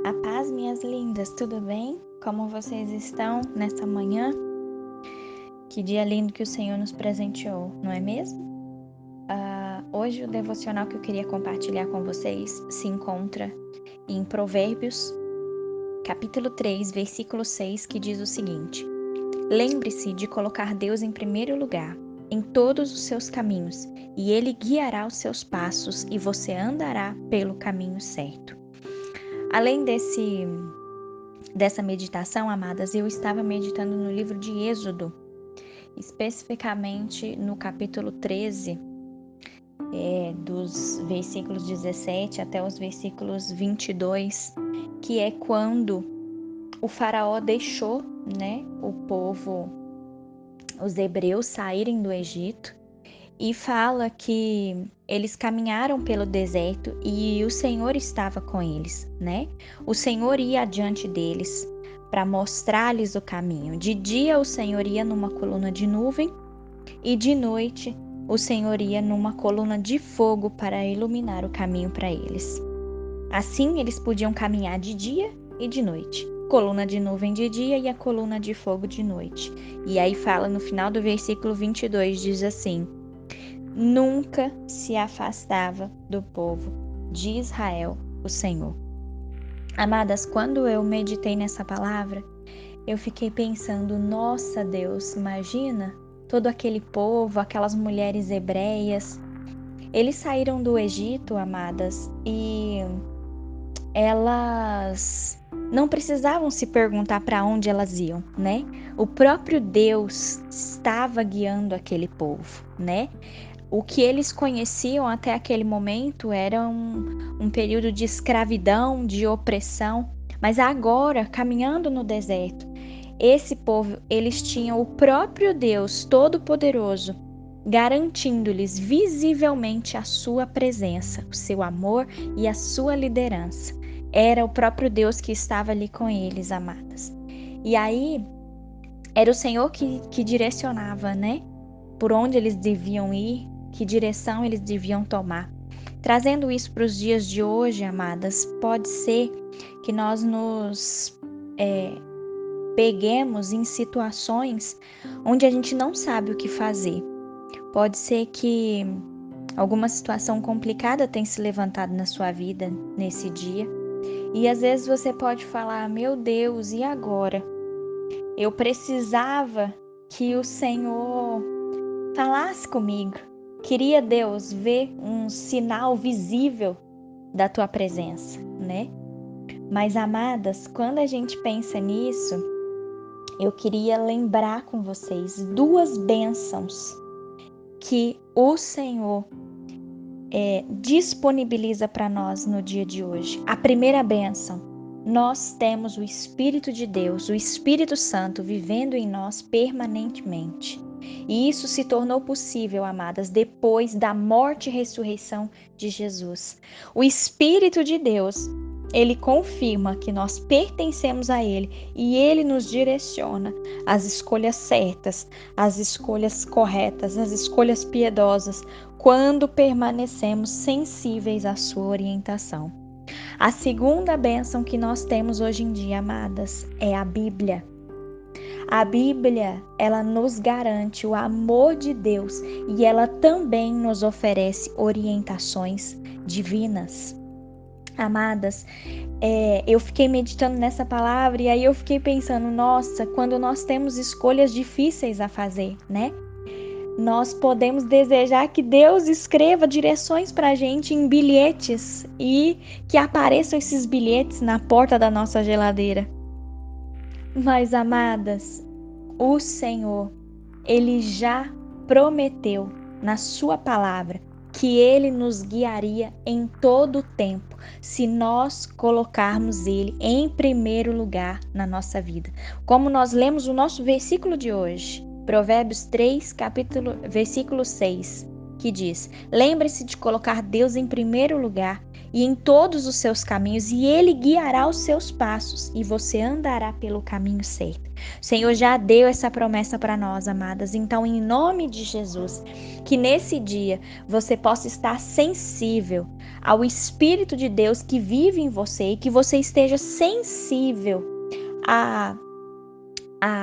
A paz, minhas lindas, tudo bem? Como vocês estão nessa manhã? Que dia lindo que o Senhor nos presenteou, não é mesmo? Hoje o devocional que eu queria compartilhar com vocês se encontra em Provérbios, capítulo 3, versículo 6, que diz o seguinte: Lembre-se de colocar Deus em primeiro lugar em todos os seus caminhos, e Ele guiará os seus passos e você andará pelo caminho certo. Além dessa meditação, amadas, eu estava meditando no livro de Êxodo, especificamente no capítulo 13, dos versículos 17 até os versículos 22, que é quando o faraó deixou, o povo, os hebreus, saírem do Egito, e fala que eles caminharam pelo deserto e o Senhor estava com eles, O Senhor ia adiante deles para mostrar-lhes o caminho. De dia o Senhor ia numa coluna de nuvem e de noite o Senhor ia numa coluna de fogo para iluminar o caminho para eles. Assim eles podiam caminhar de dia e de noite. Coluna de nuvem de dia e a coluna de fogo de noite. E aí fala no final do versículo 22, diz assim: Nunca se afastava do povo de Israel o Senhor. Amadas, quando eu meditei nessa palavra, eu fiquei pensando, nossa Deus, imagina todo aquele povo, aquelas mulheres hebreias. Eles saíram do Egito, amadas, e elas não precisavam se perguntar para onde elas iam, O próprio Deus estava guiando aquele povo, O que eles conheciam até aquele momento era um período de escravidão, de opressão, mas agora, caminhando no deserto, esse povo, eles tinham o próprio Deus Todo-Poderoso, garantindo-lhes visivelmente a sua presença, o seu amor e a sua liderança. Era o próprio Deus que estava ali com eles, amadas. E aí, era o Senhor que direcionava, Por onde eles deviam ir, que direção eles deviam tomar. Trazendo isso para os dias de hoje, amadas, pode ser que nós nos peguemos em situações onde a gente não sabe o que fazer. Pode ser que alguma situação complicada tenha se levantado na sua vida nesse dia. E às vezes você pode falar, meu Deus, e agora? Eu precisava que o Senhor falasse comigo. Queria, Deus, ver um sinal visível da tua presença, Mas, amadas, quando a gente pensa nisso, eu queria lembrar com vocês 2 bênçãos que o Senhor disponibiliza para nós no dia de hoje. A primeira bênção: nós temos o Espírito de Deus, o Espírito Santo vivendo em nós permanentemente. E isso se tornou possível, amadas, depois da morte e ressurreição de Jesus. O Espírito de Deus, ele confirma que nós pertencemos a Ele e Ele nos direciona às escolhas certas, às escolhas corretas, às escolhas piedosas, quando permanecemos sensíveis à sua orientação. A segunda bênção que nós temos hoje em dia, amadas, é a Bíblia. A Bíblia, ela nos garante o amor de Deus e ela também nos oferece orientações divinas. Amadas, eu fiquei meditando nessa palavra e aí eu fiquei pensando, nossa, quando nós temos escolhas difíceis a fazer, Nós podemos desejar que Deus escreva direções para a gente em bilhetes e que apareçam esses bilhetes na porta da nossa geladeira. Mas, amadas, o Senhor, Ele já prometeu na sua palavra que Ele nos guiaria em todo o tempo, se nós colocarmos Ele em primeiro lugar na nossa vida. Como nós lemos o nosso versículo de hoje, Provérbios 3, versículo 6, que diz: Lembre-se de colocar Deus em primeiro lugar e em todos os seus caminhos, e Ele guiará os seus passos, e você andará pelo caminho certo. O Senhor já deu essa promessa para nós, amadas. Então, em nome de Jesus, que nesse dia você possa estar sensível ao Espírito de Deus que vive em você e que você esteja sensível a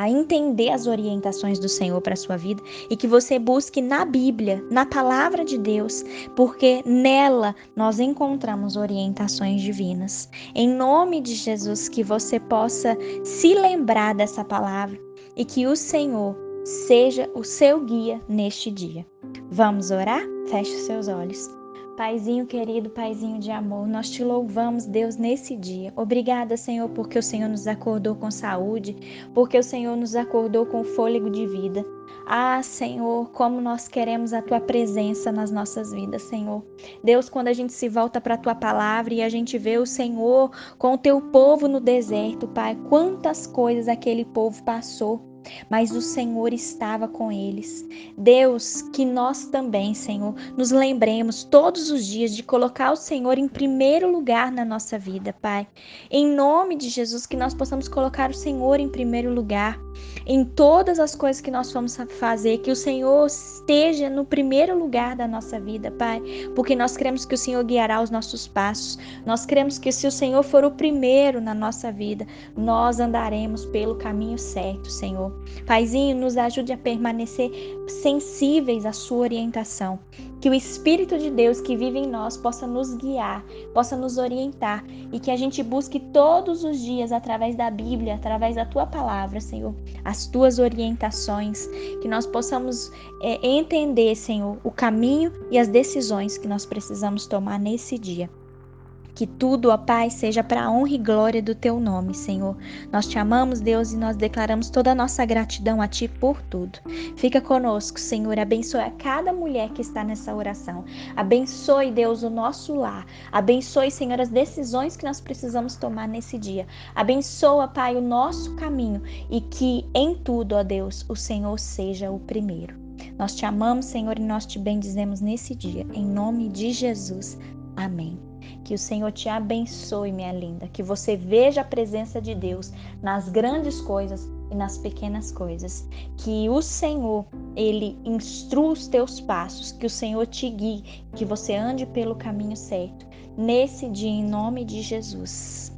entender as orientações do Senhor para a sua vida e que você busque na Bíblia, na palavra de Deus, porque nela nós encontramos orientações divinas. Em nome de Jesus, que você possa se lembrar dessa palavra e que o Senhor seja o seu guia neste dia. Vamos orar? Feche os seus olhos. Paizinho querido, Paizinho de amor, nós te louvamos, Deus, nesse dia. Obrigada, Senhor, porque o Senhor nos acordou com saúde, porque o Senhor nos acordou com fôlego de vida. Ah, Senhor, como nós queremos a Tua presença nas nossas vidas, Senhor. Deus, quando a gente se volta para a Tua palavra e a gente vê o Senhor com o Teu povo no deserto, Pai, quantas coisas aquele povo passou, mas o Senhor estava com eles. Deus, que nós também, Senhor, nos lembremos todos os dias de colocar o Senhor em primeiro lugar na nossa vida, Pai. Em nome de Jesus, que nós possamos colocar o Senhor em primeiro lugar em todas as coisas que nós vamos fazer, que o Senhor esteja no primeiro lugar da nossa vida, Pai, porque nós cremos que o Senhor guiará os nossos passos. Nós cremos que se o Senhor for o primeiro na nossa vida, nós andaremos pelo caminho certo, Senhor. Paizinho, nos ajude a permanecer sensíveis à sua orientação. Que o Espírito de Deus que vive em nós possa nos guiar, possa nos orientar e que a gente busque todos os dias, através da Bíblia, através da Tua palavra, Senhor, as Tuas orientações, que nós possamos entender, Senhor, o caminho e as decisões que nós precisamos tomar nesse dia. Que tudo, ó Pai, seja para a honra e glória do Teu nome, Senhor. Nós te amamos, Deus, e nós declaramos toda a nossa gratidão a Ti por tudo. Fica conosco, Senhor. Abençoe a cada mulher que está nessa oração. Abençoe, Deus, o nosso lar. Abençoe, Senhor, as decisões que nós precisamos tomar nesse dia. Abençoa, Pai, o nosso caminho e que em tudo, ó Deus, o Senhor seja o primeiro. Nós te amamos, Senhor, e nós te bendizemos nesse dia. Em nome de Jesus. Amém. Que o Senhor te abençoe, minha linda. Que você veja a presença de Deus nas grandes coisas e nas pequenas coisas. Que o Senhor, Ele instrua os teus passos. Que o Senhor te guie. Que você ande pelo caminho certo. Nesse dia, em nome de Jesus.